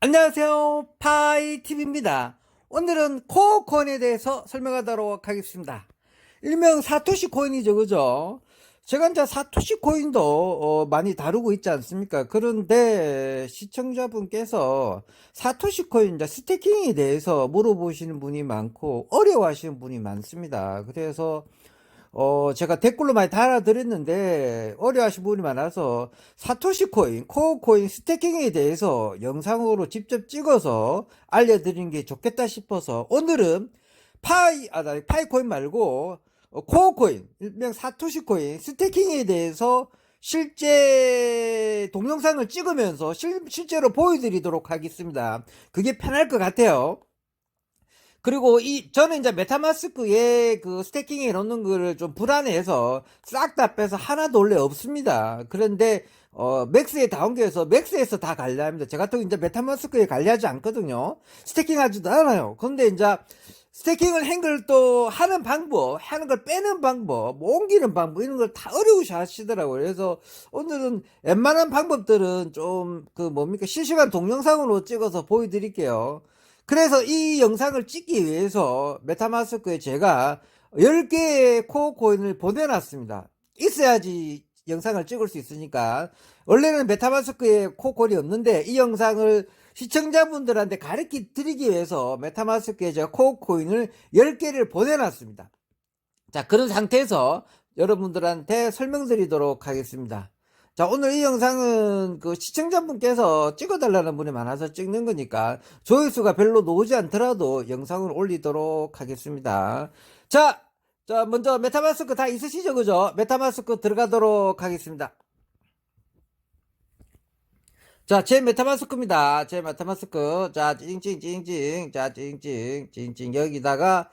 안녕하세요. 파이TV입니다. 오늘은 코어 코인에 대해서 설명하도록 하겠습니다. 일명 사토시 코인이죠, 그죠? 제가 이제 사토시 코인도 많이 다루고 있지 않습니까? 그런데 시청자분께서 사토시 코인 이제 스테이킹에 대해서 물어보시는 분이 많고 어려워하시는 분이 많습니다. 그래서 제가 댓글로 많이 달아드렸는데 어려워하시는 분이 많아서 사토시 코인, 코어 코인 스테이킹에 대해서 영상으로 직접 찍어서 알려드리는 게 좋겠다 싶어서 오늘은 파이 코인 말고 코어 코인, 일명 사토시 코인 스테이킹에 대해서 실제 동영상을 찍으면서 실제로 보여드리도록 하겠습니다. 그게 편할 것 같아요. 그리고 저는 이제 메타마스크에 그 스태킹에 넣는 거를 좀 불안해서 싹 다 빼서 하나도 원래 없습니다. 그런데, 맥스에 다운겨서 맥스에서 다 관리합니다. 제 같은 경우 이제 메타마스크에 관리하지 않거든요. 스태킹 하지도 않아요. 근데 이제 스태킹을 행글 또 하는 방법, 하는 걸 빼는 방법, 뭐 옮기는 방법, 이런 걸 다 어려우셔 하시더라고요. 그래서 오늘은 웬만한 방법들은 좀 실시간 동영상으로 찍어서 보여드릴게요. 그래서 이 영상을 찍기 위해서 메타마스크에 제가 10개의 코어 코인을 보내놨습니다. 있어야지 영상을 찍을 수 있으니까. 원래는 메타마스크에 코어 코인이 없는데 이 영상을 시청자분들한테 가르쳐 드리기 위해서 메타마스크에 제가 코어 코인을 10개를 보내놨습니다. 자, 그런 상태에서 여러분들한테 설명드리도록 하겠습니다. 자, 오늘 이 영상은 그 시청자분께서 찍어달라는 분이 많아서 찍는 거니까 조회수가 별로 나오지 않더라도 영상을 올리도록 하겠습니다. 자, 먼저 메타마스크 다 있으시죠? 그죠? 메타마스크 들어가도록 하겠습니다. 자, 제 메타마스크입니다. 제 메타마스크. 자, 찡찡찡찡. 자, 찡찡찡찡. 여기다가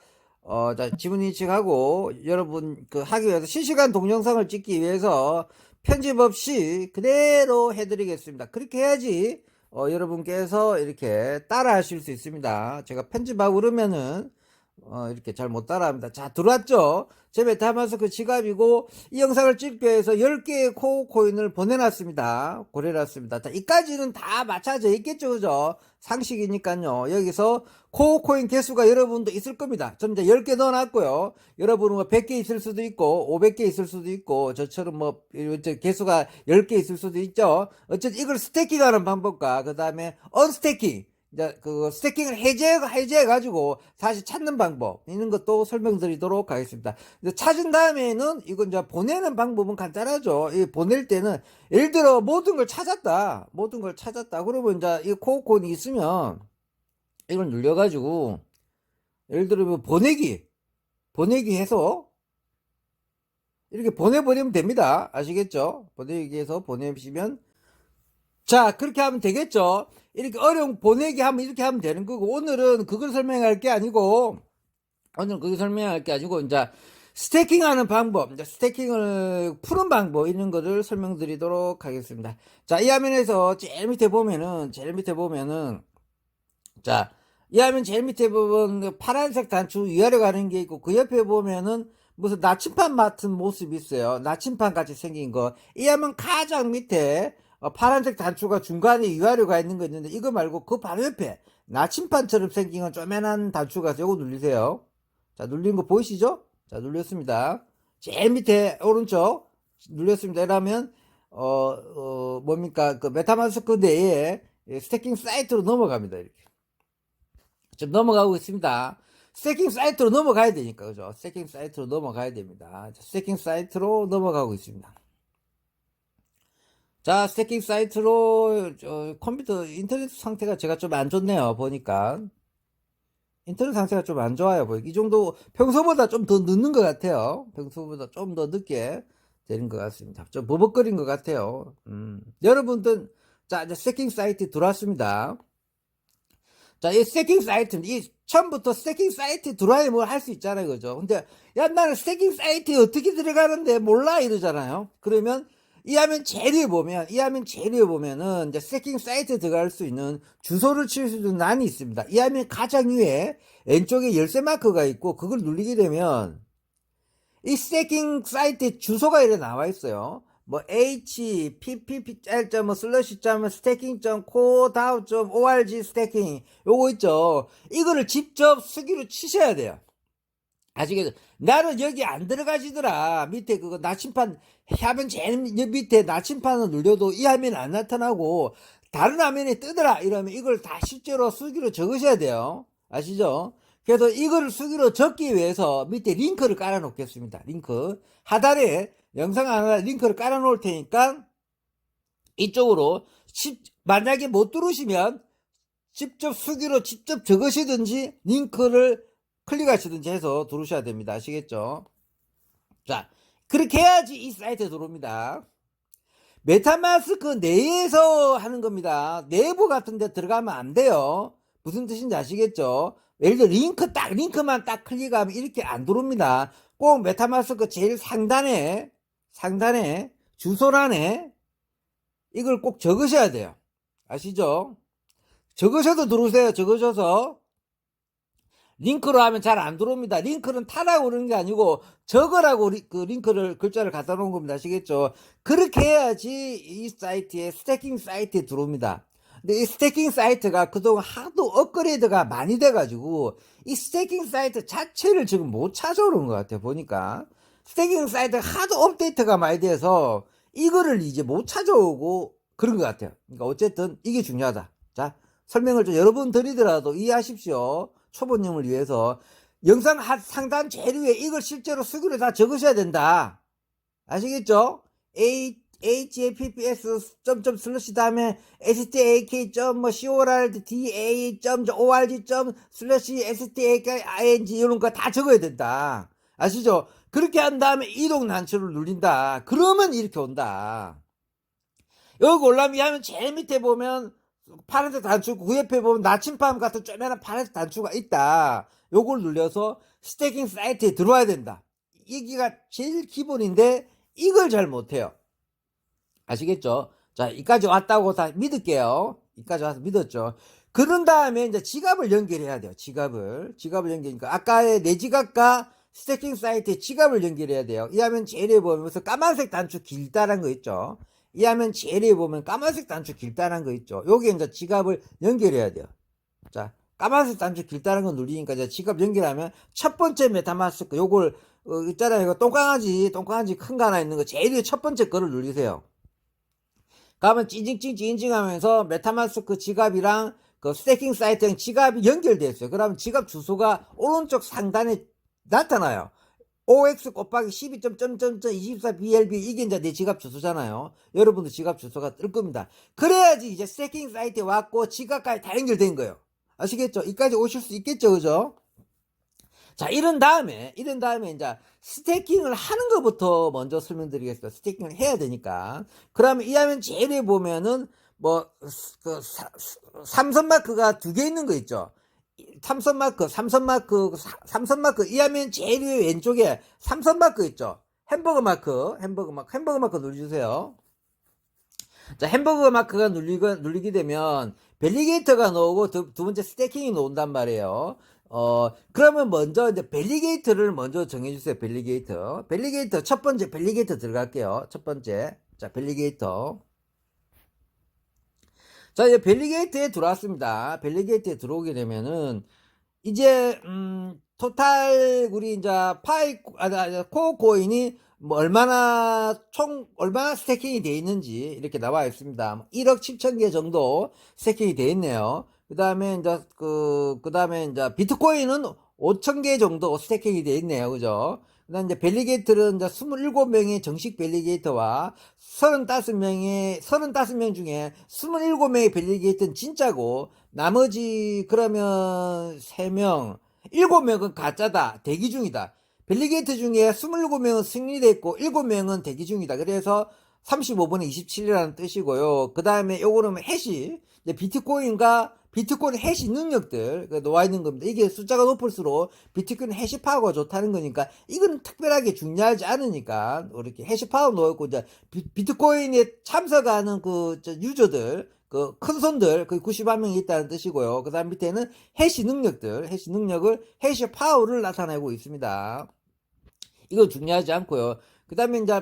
자, 지문 인식하고 여러분 하기 위해서 실시간 동영상을 찍기 위해서 편집 없이 그대로 해드리겠습니다. 그렇게 해야지 여러분께서 이렇게 따라 하실 수 있습니다. 제가 편집하고 그러면은 이렇게 잘 못 따라합니다. 자, 들어왔죠? 제 메타마스크 지갑이고 이 영상을 찍기 위해서 10개의 코어 코인을 보내놨습니다. 고려놨습니다. 자, 이까지는 다 맞춰져 있겠죠, 그죠? 상식이니까요. 여기서 코어 코인 개수가 여러분도 있을 겁니다. 저는 이제 10개 넣어놨고요. 여러분은 뭐 100개 있을 수도 있고 500개 있을 수도 있고 저처럼 뭐 개수가 10개 있을 수도 있죠. 어쨌든 이걸 스태킹하는 방법과 그 다음에 언스태킹, 이제 스태킹을 해제해가지고 다시 찾는 방법, 이런 것도 설명드리도록 하겠습니다. 이제 찾은 다음에는 이건 이제 보내는 방법은 간단하죠. 이 보낼 때는 예를 들어 모든 걸 찾았다. 그러면 이제 이 코어코인이 있으면 이걸 눌려가지고 예를 들면 보내기 해서 이렇게 보내버리면 됩니다. 아시겠죠? 보내기 해서 보내시면 자, 그렇게 하면 되겠죠. 이렇게 어려운 보내기 하면 이렇게 하면 되는 거고, 오늘은 그걸 설명할 게 아니고 이제 스태킹 하는 방법, 이제 스태킹을 푸는 방법, 이런 거를 설명드리도록 하겠습니다. 자, 이 화면에서 제일 밑에 보면은 자, 이 화면 제일 밑에 보면 파란색 단추 위아래 가는 게 있고, 그 옆에 보면은 무슨 나침판 같은 모습이 있어요. 나침판 같이 생긴 거. 이 화면 가장 밑에 파란색 단추가 중간에 위아래가 있는 거 있는데, 이거 말고 그 바로 옆에 나침판처럼 생긴 건 쪼매난 단추가 있어요. 이거 눌리세요. 자, 눌린 거 보이시죠? 자, 눌렸습니다. 제일 밑에 오른쪽 눌렸습니다. 이러면 그 메타마스크 내에 스태킹 사이트로 넘어갑니다. 이렇게 지금 넘어가고 있습니다. 스태킹 사이트로 넘어가야 되니까, 그죠? 스태킹 사이트로 넘어가야 됩니다. 스태킹 사이트로 넘어가고 있습니다. 자, 스태킹 사이트로 컴퓨터 인터넷 상태가 제가 좀 안 좋네요. 보니까 인터넷 상태가 좀 안 좋아요. 이 정도 평소보다 좀 더 늦는 것 같아요. 평소보다 좀 더 늦게 되는 것 같습니다. 좀 버벅거린 것 같아요. 여러분들, 자, 이제 스태킹 사이트 들어왔습니다. 자, 이 스태킹 사이트는 처음부터 스태킹 사이트 들어와야 뭘 할 수 있잖아요, 그죠? 근데 야, 나는 스태킹 사이트에 어떻게 들어가는데 몰라 이러잖아요. 그러면 이 화면 제일 위에 보면은 이제 스태킹 사이트에 들어갈 수 있는 주소를 칠 수 있는 란이 있습니다. 이 화면 가장 위에 왼쪽에 열쇠 마크가 있고, 그걸 누르게 되면 이 스태킹 사이트 주소가 이렇게 나와 있어요. 뭐 h ppl 뭐 슬러시 스태킹 코다우 org 스태킹 요거 있죠. 이거를 직접 수기로 치셔야 돼요. 아시겠죠? 나는 여기 안 들어가시더라. 밑에 그거 나침판 화면 제일 밑에 나침판을 눌려도 이 화면이 안 나타나고 다른 화면에 뜨더라 이러면 이걸 다 실제로 수기로 적으셔야 돼요. 아시죠? 그래서 이거를 수기로 적기 위해서 밑에 링크를 깔아 놓겠습니다. 링크 하단에 영상 하나 링크를 깔아 놓을 테니까 이쪽으로 만약에 못 들으시면 직접 수기로 직접 적으시든지 링크를 클릭하시든지 해서 들어오셔야 됩니다. 아시겠죠? 자, 그렇게 해야지 이 사이트에 들어옵니다. 메타마스크 내에서 하는 겁니다. 내부 같은 데 들어가면 안 돼요. 무슨 뜻인지 아시겠죠? 예를 들어 링크만 딱 클릭하면 이렇게 안 들어옵니다. 꼭 메타마스크 제일 상단에 주소란에 이걸 꼭 적으셔야 돼요. 아시죠? 적으셔도 들어오세요. 적으셔서 링크로 하면 잘 안 들어옵니다. 링크는 타라고 그러는 게 아니고 적으라고 그 링크를 글자를 갖다 놓은 겁니다. 아시겠죠? 그렇게 해야지 이 사이트에 스태킹 사이트에 들어옵니다. 근데 이 스태킹 사이트가 그동안 하도 업그레이드가 많이 돼가지고 이 스태킹 사이트 자체를 지금 못 찾아오는 것 같아요. 보니까 스태킹 사이트가 하도 업데이트가 많이 돼서 이거를 이제 못 찾아오고 그런 것 같아요. 그러니까 어쨌든 이게 중요하다. 자, 설명을 좀 여러 번 드리더라도 이해하십시오. 초보님을 위해서 영상 상단 제일 위에 이걸 실제로 수기로 다 적으셔야 된다. 아시겠죠? happs 슬러시 다음에 stak corda.org 슬러시 stak 이런 거 다 적어야 된다. 아시죠? 그렇게 한 다음에 이동 난처를 눌린다. 그러면 이렇게 온다. 여기 올라면 이 화면 제일 밑에 보면 파란색 단추, 그 옆에 보면 나침반 같은 쪼매난 파란색 단추가 있다. 요걸 눌려서 스태킹 사이트에 들어와야 된다. 이기가 제일 기본인데 이걸 잘 못해요. 아시겠죠? 자, 이까지 왔다고 다 믿을게요. 이까지 와서 믿었죠. 그런 다음에 이제 지갑을 연결해야 돼요. 지갑을 연결하니까 아까의 내 지갑과 스태킹 사이트에 지갑을 연결해야 돼요. 이 화면 제일 위에 보면서 까만색 단추 길다란 거 있죠. 이 화면 제일 위에 보면 까만색 단추 길다란 거 있죠. 여기에 이제 지갑을 연결해야 돼요. 자, 까만색 단추 길다란 거 누르니까 이제 지갑 연결하면 첫 번째 메타마스크 요걸 있잖아요. 이거 똥강아지 큰 거 하나 있는 거 제일 위에 첫 번째 거를 누르세요. 그러면 찡찡찡 하면서 메타마스크 지갑이랑 그 스태킹 사이트랑 지갑이 연결되어 있어요. 그러면 지갑 주소가 오른쪽 상단에 나타나요. OX 곱하기 12.24BLB 이게 이제 내 지갑 주소잖아요. 여러분도 지갑 주소가 뜰 겁니다. 그래야지 이제 스태킹 사이트에 왔고 지갑까지 다 연결된 거예요. 아시겠죠? 이까지 오실 수 있겠죠, 그죠? 자, 이런 다음에 이제 스태킹을 하는 것부터 먼저 설명드리겠습니다. 스태킹을 해야 되니까. 그러면 이 화면 제일 위에 보면은 삼선 마크가 두 개 있는 거 있죠. 삼선 마크 이 화면 제일 위에 왼쪽에 삼선 마크 있죠. 햄버거 마크 눌러주세요. 자, 햄버거 마크가 눌리게 되면 벨리게이터가 나오고 두 번째 스태킹이 나온단 말이에요. 그러면 먼저 이제 벨리게이터를 먼저 정해주세요. 벨리게이터 첫 번째 벨리게이터 들어갈게요. 첫 번째. 자, 벨리게이터. 자, 이제 벨리게이트에 들어왔습니다. 벨리게이트에 들어오게 되면은, 이제, 토탈, 우리 이제 코어 코인이 뭐 얼마나 스태킹이 되어 있는지 이렇게 나와 있습니다. 1억 7천 개 정도 스태킹이 되어 있네요. 그 다음에 이제 비트코인은 5천 개 정도 스태킹이 되어 있네요. 그죠? 그 다음에 이제 벨리게이터는 이제 27명의 정식 벨리게이터와 35명 중에 27명의 벨리게이터는 진짜고, 나머지 그러면 3명, 7명은 가짜다. 대기 중이다. 벨리게이터 중에 27명은 승리됐고 7명은 대기 중이다. 그래서 35분의 27이라는 뜻이고요. 그 다음에 요거는 해시, 비트코인 해시 능력들 놓아 있는 겁니다. 이게 숫자가 높을수록 비트코인 해시 파워가 좋다는 거니까 이건 특별하게 중요하지 않으니까 이렇게 해시 파워 놓아 있고, 이제 비트코인에 참석하는 유저들, 큰 손들 91명이 있다는 뜻이고요. 그 다음 밑에는 해시 능력을 해시 파워를 나타내고 있습니다. 이거 중요하지 않고요. 그 다음에 이제,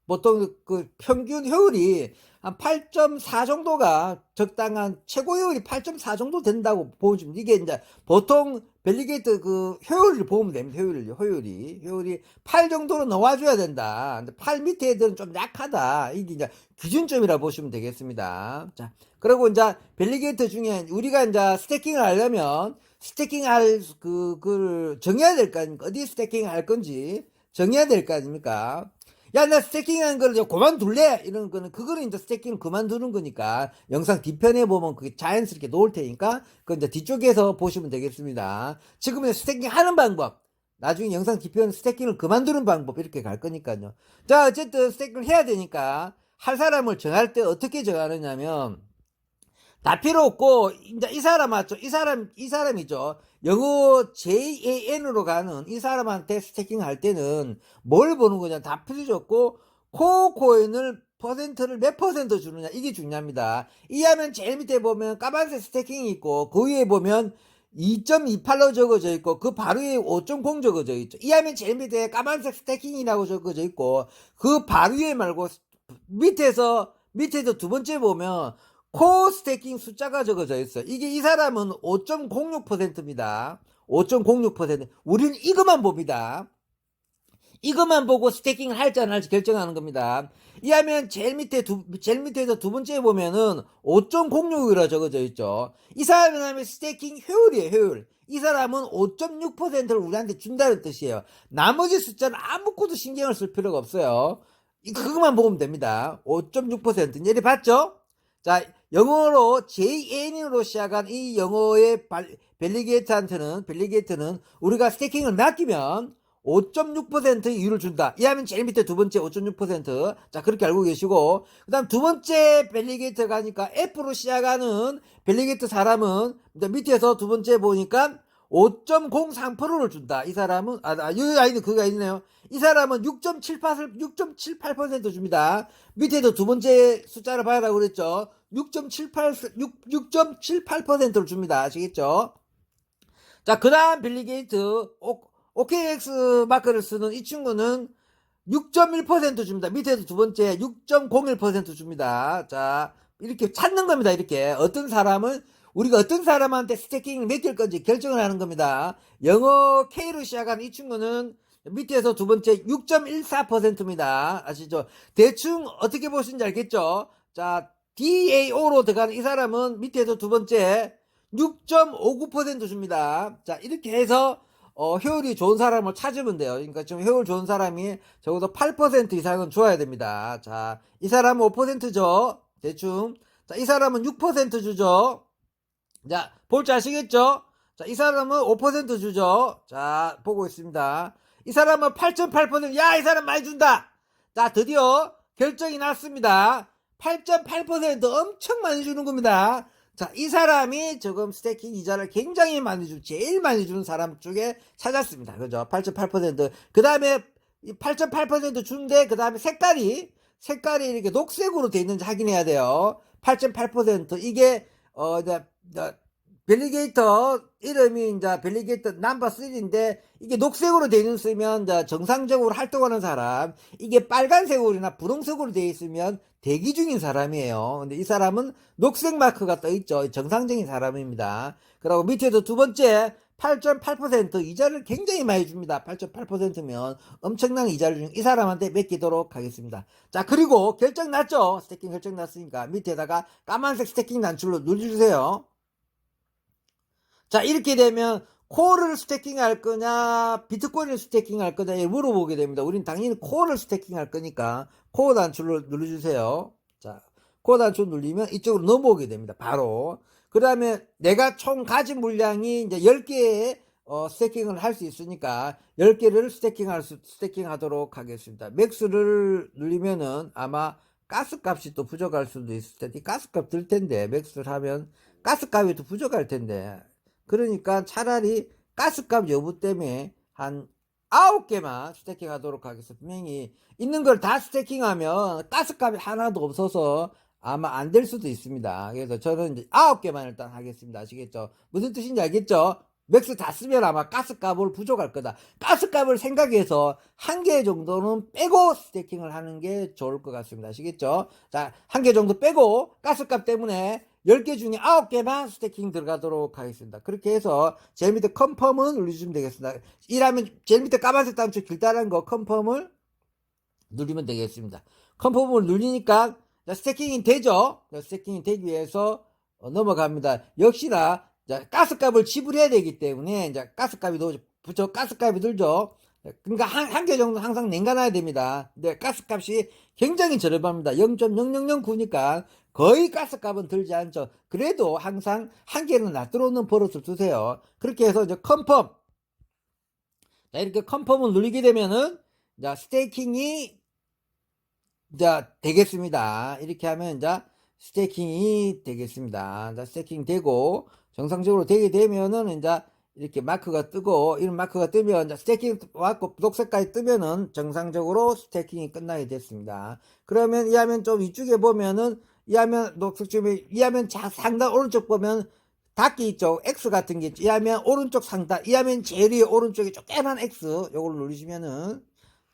보통 그 평균 효율이 한 8.4 정도가 적당한 최고 효율이 8.4 정도 된다고 보시면 이게 이제 보통 벨리게이트 그 효율을 보면 됩니다. 효율이 8 정도로 나와줘야 된다. 근데 8 밑에 애들은 좀 약하다. 이게 이제 기준점이라 보시면 되겠습니다. 자, 그리고 이제 벨리게이트 중에 우리가 이제 스태킹을 하려면 스태킹할 그걸 정해야 될 거 아닙니까? 어디 스태킹 할 건지 정해야 될 거 아닙니까? 야, 나 스태킹하는 거를 좀 그만둘래? 이런 거는, 그거는 이제 스태킹을 그만두는 거니까, 영상 뒤편에 보면 그게 자연스럽게 놓을 테니까, 그 이제 뒤쪽에서 보시면 되겠습니다. 지금은 스태킹 하는 방법, 나중에 영상 뒤편 스태킹을 그만두는 방법, 이렇게 갈 거니까요. 자, 어쨌든 스태킹을 해야 되니까, 할 사람을 정할 때 어떻게 정하느냐면, 다 필요 없고, 이제 이 사람 맞죠? 이 사람이죠. 영어 JAN으로 가는 이 사람한테 스태킹 할 때는 뭘 보는 거냐? 다 필요 없고, 코어 코인을 퍼센트를 몇 퍼센트 주느냐? 이게 중요합니다. 이 화면 제일 밑에 보면 까만색 스태킹이 있고, 그 위에 보면 2.28로 적어져 있고, 그 바로 위에 5.0 적어져 있죠. 이 화면 제일 밑에 까만색 스태킹이라고 적어져 있고, 그 바로 위에 말고, 밑에서 두 번째 보면, 코어 스태킹 숫자가 적어져 있어요. 이게 이 사람은 5.06%입니다. 5.06%. 우리는 이것만 봅니다. 이것만 보고 스태킹을 할지 안 할지 결정하는 겁니다. 이 하면 제일 밑에서 두 번째 보면은 5.06이라 적어져 있죠. 이 사람은 스태킹 효율이에요, 효율. 이 사람은 5.6%를 우리한테 준다는 뜻이에요. 나머지 숫자는 아무것도 신경을 쓸 필요가 없어요. 그것만 보면 됩니다. 5.6%. 예를 봤죠? 자, 영어로 JN으로 시작한 이 영어의 벨리게이트는 우리가 스태킹을 맡기면 5.6% 이율을 준다. 이 하면 제일 밑에 두 번째 5.6%. 자, 그렇게 알고 계시고. 그 다음 두 번째 벨리게이트 가니까 F로 시작하는 벨리게이트 사람은 밑에서 두 번째 보니까 5.03%를 준다. 이 사람은, 여기 아니네, 그거 있네요. 이 사람은 6.78% 줍니다. 밑에도 두 번째 숫자를 봐야라고 그랬죠. 6.78%를 줍니다. 아시겠죠? 자, 그 다음 빌리게이트, OKX 마크를 쓰는 이 친구는 6.1% 줍니다. 밑에도 두 번째 6.01% 줍니다. 자, 이렇게 찾는 겁니다. 이렇게. 우리가 어떤 사람한테 스태킹을 맡길 건지 결정을 하는 겁니다. 영어 K로 시작한 이 친구는 밑에서 두 번째 6.14%입니다. 아시죠? 대충 어떻게 보시는지 알겠죠? 자, DAO로 들어가는 이 사람은 밑에서 두 번째 6.59% 줍니다. 자, 이렇게 해서 효율이 좋은 사람을 찾으면 돼요. 그러니까 지금 효율 좋은 사람이 적어도 8% 이상은 줘야 됩니다. 자, 이 사람은 5%죠. 대충. 자, 이 사람은 6% 주죠. 자, 볼 줄 아시겠죠? 자, 이 사람은 5% 주죠. 자, 보고 있습니다. 이 사람은 8.8%, 야, 이 사람 많이 준다! 자, 드디어 결정이 났습니다. 8.8% 엄청 많이 주는 겁니다. 자, 이 사람이 지금 스태킹 이자를 굉장히 많이 제일 많이 주는 사람 쪽에 찾았습니다. 그죠? 8.8%. 그 다음에 8.8% 준데, 그 다음에 색깔이 이렇게 녹색으로 돼 있는지 확인해야 돼요. 8.8%. 이게, 벨리게이터 이름이 이제 벨리게이터 넘버 3인데 이게 녹색으로 되어 있으면 이제 정상적으로 활동하는 사람, 이게 빨간색으로나 분홍색으로 되어 있으면 대기 중인 사람이에요. 근데 이 사람은 녹색 마크가 떠 있죠. 정상적인 사람입니다. 그리고 밑에도 두 번째 8.8% 이자를 굉장히 많이 줍니다. 8.8%면 엄청난 이자를 주는 이 사람한테 맡기도록 하겠습니다. 자, 그리고 결정 났죠? 스태킹 결정 났으니까 밑에다가 까만색 스태킹 단추로 눌러주세요. 자, 이렇게 되면 코어를 스태킹 할 거냐 비트코인을 스태킹 할 거냐 물어보게 됩니다. 우린 당연히 코어를 스태킹 할 거니까 코어 단추를 눌러주세요. 자, 코어 단추 눌리면 이쪽으로 넘어오게 됩니다. 바로. 그 다음에 내가 총 가진 물량이 이제 10개의 스태킹을 할 수 있으니까 10개를 스태킹 하도록 하겠습니다. 맥스를 누르면은 아마 가스값이 또 부족할 수도 있을 텐데, 가스값 들 텐데, 맥스를 하면 가스값이 또 부족할 텐데, 그러니까 차라리 가스값 여부 때문에 한 9개만 스태킹 하도록 하겠습니다. 분명히 있는 걸 다 스태킹하면 가스값이 하나도 없어서 아마 안 될 수도 있습니다. 그래서 저는 이제 9개만 일단 하겠습니다. 아시겠죠? 무슨 뜻인지 알겠죠? 맥스 다 쓰면 아마 가스값을 부족할 거다. 가스값을 생각해서 한 개 정도는 빼고 스태킹을 하는 게 좋을 것 같습니다. 아시겠죠? 자, 한 개 정도 빼고 가스값 때문에 10개 중에 9개만 스태킹 들어가도록 하겠습니다. 그렇게 해서 제일 밑에 컨펌을 눌러주시면 되겠습니다. 일하면 제일 밑에 까만색 단추 길다란 거 컨펌을 누르면 되겠습니다. 컨펌을 누르니까 스태킹이 되죠? 스태킹이 되기 위해서 넘어갑니다. 역시나 가스값을 지불해야 되기 때문에 이제 가스값이 가스값이 들죠. 그러니까 한 개 정도 항상 냉가놔야 됩니다. 근데 가스값이 굉장히 저렴합니다. 0.0009니까 거의 가스값은 들지 않죠. 그래도 항상 한 개는 놔두는 버릇을 두세요. 그렇게 해서 이제 컨펌. 자, 이렇게 컨펌을 누르게 되면은 자, 스테이킹이 이제 되겠습니다. 이렇게 하면 이제 스테이킹이 되겠습니다. 자, 스테이킹 되고 정상적으로 되게 되면은 이제 이렇게 마크가 뜨고 이런 마크가 뜨면 이제 스테이킹 왔고 녹색까지 뜨면은 정상적으로 스테이킹이 끝나게 됐습니다. 그러면 이 화면 좀 위쪽에 보면은 이 화면 녹색쯤에 이 화면 상단 오른쪽 보면 닫기 있죠. X 같은 게 있죠. 이 화면 오른쪽 상단 이 화면 제일 위에 오른쪽에 조그만 X 요걸 누르시면은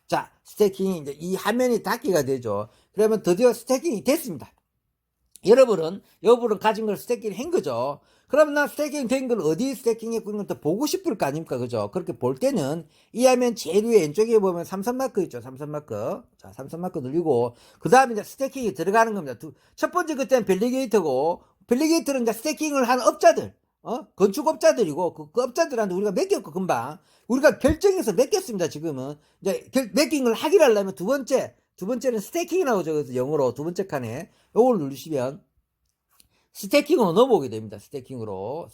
자, 스태킹이 이제 이 화면이 닫기가 되죠. 그러면 드디어 스태킹이 됐습니다. 여러분은 가진 걸 스태킹 한 거죠. 그럼 나 스태킹 된 걸 어디 스태킹 했고 이런 것도 보고 싶을 거 아닙니까? 그죠? 그렇게 볼 때는 이 화면 제일 위에 왼쪽에 보면 삼선마크 있죠. 삼선마크. 자, 삼선마크 누르고 그 다음에 이제 스태킹이 들어가는 겁니다. 첫 번째 그때는 밸리게이터고 밸리게이터는 이제 스태킹을 한 업자들 건축업자들이고 그 업자들한테 우리가 맡겼고 금방 우리가 결정해서 맡겼습니다. 지금은 이제 맡긴 걸 하기를 하려면 두 번째는 스태킹이라고 적어서 영어로 두 번째 칸에 요걸 누르시면 스태킹으로 넘어오게 됩니다. 스태킹으로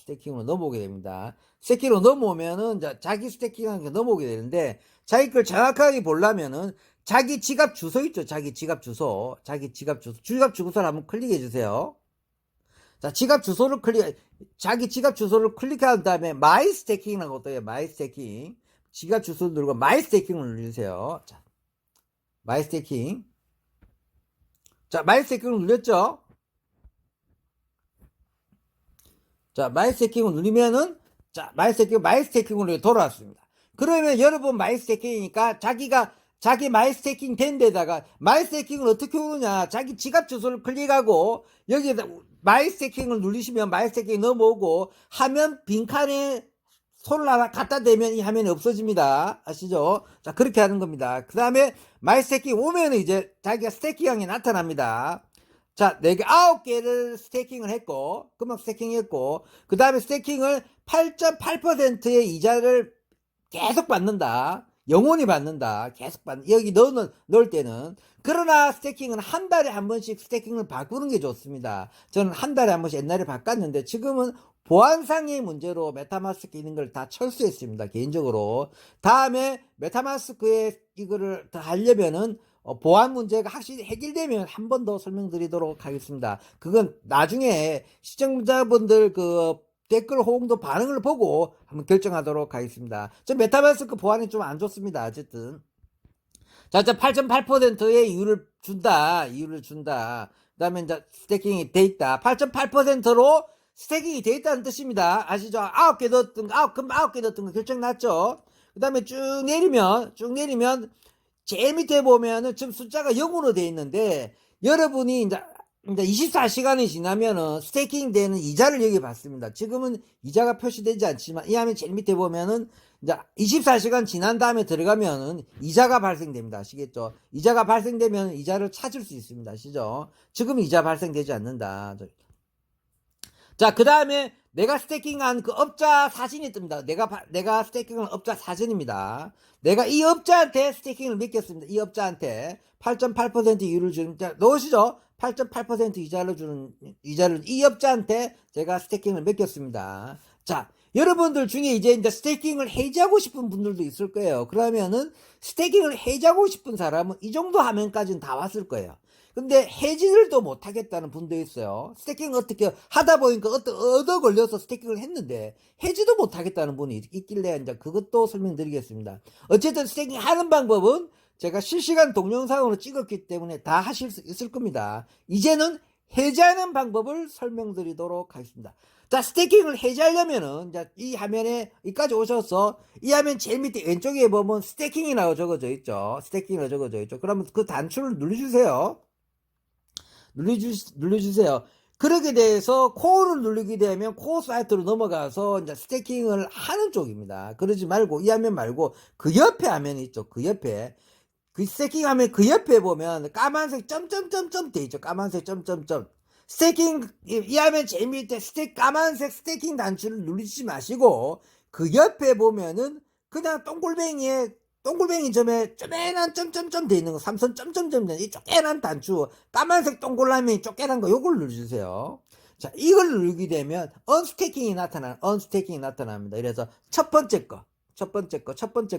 넘어오게 됩니다. 스태킹으로 넘어오면은 자기 스태킹하는 게 넘어오게 되는데 자기 걸 정확하게 보려면은 자기 지갑 주소 있죠. 자기 지갑 주소를 한번 클릭해 주세요. 자, 자기 지갑 주소를 클릭한 다음에 마이 스태킹이라고 떠요. 마이 스태킹. 지갑 주소를 누르고 마이 스태킹을 누르세요. 자, 마이 스태킹. 자, 마이 스태킹을 눌렀죠? 자, 마이 스태킹을 누르면은 자, 마이 스태킹으로 돌아왔습니다. 그러면 여러분 마이 스태킹이니까 자기 마이 스태킹 된 데다가 마이 스태킹을 어떻게 오느냐 자기 지갑 주소를 클릭하고 여기에다 마이 스태킹을 누르시면 마이 스태킹이 넘어오고 화면 빈칸에 손을 하나 갖다 대면 이 화면이 없어집니다. 아시죠? 자, 그렇게 하는 겁니다. 그 다음에 마이 스태킹 오면 이제 자기가 스태킹이 나타납니다. 자, 9개를 스태킹을 했고, 금방 스태킹했고, 그 다음에 스태킹을 8.8%의 이자를 계속 받는다. 영원히 받는다. 여기 넣을 때는. 그러나 스태킹은 한 달에 한 번씩 스태킹을 바꾸는 게 좋습니다. 저는 한 달에 한 번씩 옛날에 바꿨는데 지금은 보안상의 문제로 메타마스크 있는 걸 다 철수했습니다. 개인적으로. 다음에 메타마스크에 이거를 더 하려면은 보안 문제가 확실히 해결되면 한 번 더 설명드리도록 하겠습니다. 그건 나중에 시청자분들 댓글 호응도 반응을 보고 한번 결정하도록 하겠습니다. 저 메타마스크 보안이 좀 안 좋습니다. 어쨌든. 자, 8.8%의 이유를 준다. 그 다음에 이제 스태킹이 돼 있다. 8.8%로 스태킹이 돼 있다는 뜻입니다. 아시죠? 9개 넣었던 거 결정 났죠? 그 다음에 쭉 내리면 제일 밑에 보면은 지금 숫자가 0으로 돼 있는데 여러분이 이제 24시간이 지나면은 스태킹 되는 이자를 여기 받습니다. 지금은 이자가 표시되지 않지만 이 화면 제일 밑에 보면은 이제 24시간 지난 다음에 들어가면은 이자가 발생됩니다. 아시겠죠? 이자가 발생되면 이자를 찾을 수 있습니다. 아시죠? 지금 이자 발생되지 않는다. 자, 그 다음에 내가 스태킹한 그 업자 사진이 뜹니다. 내가 스태킹한 업자 사진입니다. 내가 이 업자한테 스태킹을 맡겼습니다. 이 업자한테 8.8% 이율을 주는, 넣으시죠? 8.8% 이자를 이 업자한테 제가 스태킹을 맡겼습니다. 자, 여러분들 중에 이제 스태킹을 해지하고 싶은 분들도 있을 거예요. 그러면은 스태킹을 해지하고 싶은 사람은 이 정도 화면까지는 다 왔을 거예요. 근데 해지를 또 못하겠다는 분도 있어요. 스태킹을 어떻게 하다 보니까 얻어 걸려서 스태킹을 했는데 해지도 못하겠다는 분이 있길래 이제 그것도 설명드리겠습니다. 어쨌든 스태킹 하는 방법은 제가 실시간 동영상으로 찍었기 때문에 다 하실 수 있을 겁니다. 이제는 해지하는 방법을 설명드리도록 하겠습니다. 자, 스테이킹을 해제하려면은, 자, 이 화면에, 여기까지 오셔서, 이 화면 제일 밑에 왼쪽에 보면 스테이킹이라고 적어져 있죠. 스테이킹이라고 적어져 있죠. 그러면 그 단추를 눌러주세요. 눌러주세요. 그렇게 돼서 코어를 누르게 되면 코어 사이트로 넘어가서 이제 스테이킹을 하는 쪽입니다. 그러지 말고, 이 화면 말고, 그 옆에 화면이 있죠. 그 옆에. 그 스테이킹 하면 그 옆에 보면 까만색 점점점점 돼 있죠. 까만색 점점점. 스테이킹, 이 화면 제일 밑에 까만색 스테이킹 단추를 누르지 마시고, 그 옆에 보면은 그냥 동글뱅이 점에 쪼매난 점점점 돼 있는 거, 삼선 점점점 돼, 이 쪼개난 단추, 까만색 동글라미 쪼개난 거, 요걸 눌러주세요. 자, 이걸 누르게 되면, 언스테이킹이 나타납니다. 그래서 첫 번째 거,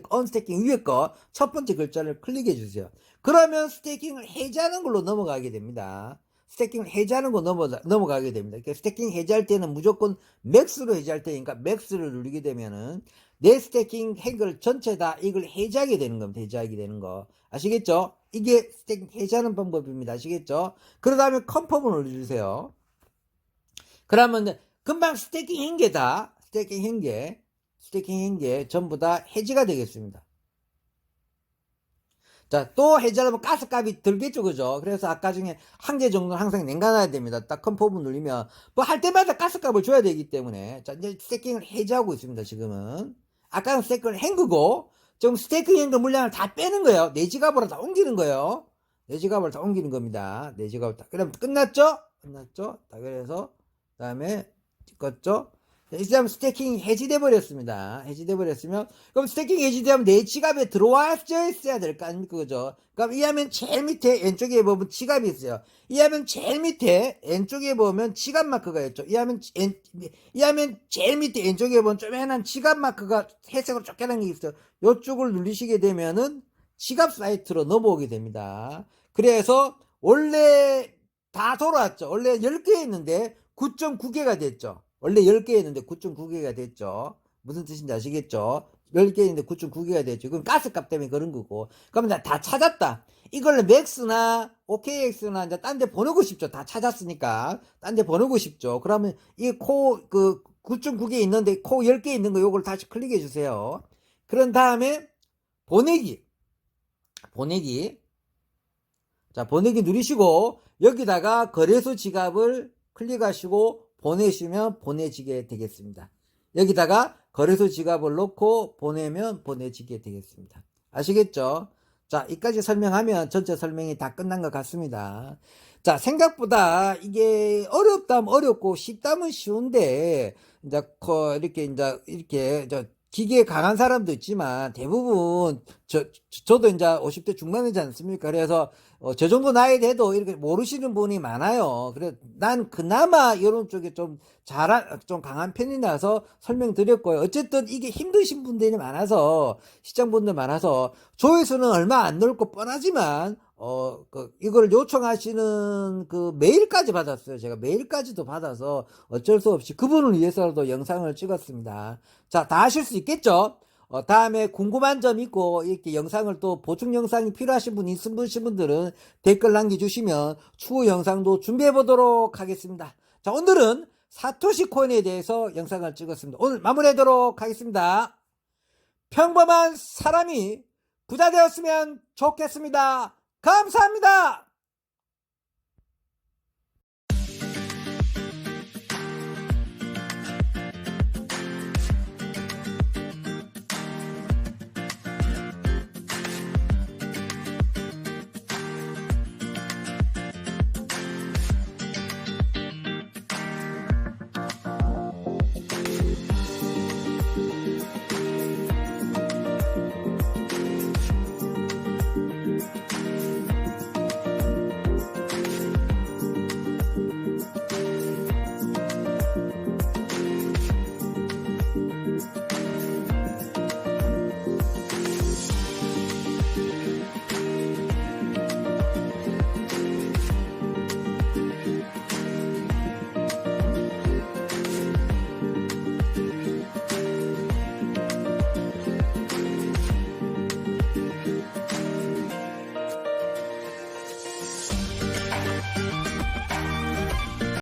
언스테이킹 위에 거, 첫 번째 글자를 클릭해 주세요. 그러면 스테이킹을 해제하는 걸로 넘어가게 됩니다. 스테이킹을 해제하는 거 넘어가게 됩니다. 스테이킹 해제할 때는 무조건 맥스로 해제할 테니까 맥스를 누르게 되면은 내 스테이킹 행글 전체 다 이걸 해제하게 되는 겁니다. 해제하게 되는 거. 아시겠죠? 이게 스테이킹 해제하는 방법입니다. 아시겠죠? 그 다음에 컨펌을 눌러주세요. 그러면 금방 스테이킹 행게 전부 다 해지가 되겠습니다. 자, 또 해제하려면 가스값이 들겠죠, 그죠? 그래서 아까 중에 한 개 정도는 항상 냉간해야 됩니다. 딱 컨펌을 누르면, 뭐 할 때마다 가스값을 줘야 되기 때문에. 자, 이제 스테이킹을 해제하고 있습니다, 지금은. 아까는 스테이킹을 헹구고, 지금 스테이킹 헹구 물량을 다 빼는 거예요. 내 지갑으로 다 옮기는 거예요. 내 지갑으로 다 옮기는 겁니다. 내 지갑으로 다. 그럼 끝났죠? 자, 그래서, 그 다음에, 찍었죠? 이제 스테이킹이 해지돼 버렸습니다. 해지돼 버렸으면, 그럼 스테이킹 해지되면 내 지갑에 들어와 있어야 될 거 아닙니까? 그죠? 그럼 이 화면 제일 밑에 왼쪽에 보면 지갑이 있어요. 이 화면 제일 밑에 왼쪽에 보면 지갑 마크가 있죠. 이 화면 제일 밑에 왼쪽에 보면 쪼매난 지갑 마크가 회색으로 쫓겨난 게 있어요. 요쪽을 누르시게 되면은 지갑 사이트로 넘어오게 됩니다. 그래서 원래 다 돌아왔죠. 원래 10개 있는데 9.9개가 됐죠. 원래 10개였는데 9.9개가 됐죠. 무슨 뜻인지 아시겠죠? 10개였는데 9.9개가 됐죠. 그럼 가스값 때문에 그런 거고. 그러면 다 찾았다. 이걸로 맥스나 OKX나 이제 딴 데 보내고 싶죠. 다 찾았으니까. 딴 데 보내고 싶죠. 그러면 이 9.9개 있는데 코 10개 있는 거 요걸 다시 클릭해 주세요. 그런 다음에 보내기. 자, 보내기 누르시고 여기다가 거래소 지갑을 클릭하시고 보내시면 보내지게 되겠습니다. 여기다가 거래소 지갑을 넣고 보내면 보내지게 되겠습니다. 아시겠죠? 자, 이까지 설명하면 전체 설명이 다 끝난 것 같습니다. 자, 생각보다 이게 어렵다면 어렵고 쉽다면 쉬운데 이제 이렇게 기계에 강한 사람도 있지만 대부분 저도 이제 50대 중반이지 않습니까? 그래서 저 정도 나이 돼도 이렇게 모르시는 분이 많아요. 그래 난 그나마 이런 쪽에 좀 강한 편이라서 설명드렸고요. 어쨌든 이게 힘드신 분들이 많아서 시청분들 많아서 조회수는 얼마 안 넣을 거 뻔하지만 이걸 요청하시는 그 메일까지 받았어요. 제가 메일까지도 받아서 어쩔 수 없이 그분을 위해서라도 영상을 찍었습니다. 자, 다 하실 수 있겠죠? 다음에 궁금한 점 있고 이렇게 영상을 또 보충 영상이 필요하신 분 있으신 분들은 댓글 남겨주시면 추후 영상도 준비해 보도록 하겠습니다. 자, 오늘은 사토시 코인에 대해서 영상을 찍었습니다. 오늘 마무리하도록 하겠습니다. 평범한 사람이 부자 되었으면 좋겠습니다. 감사합니다.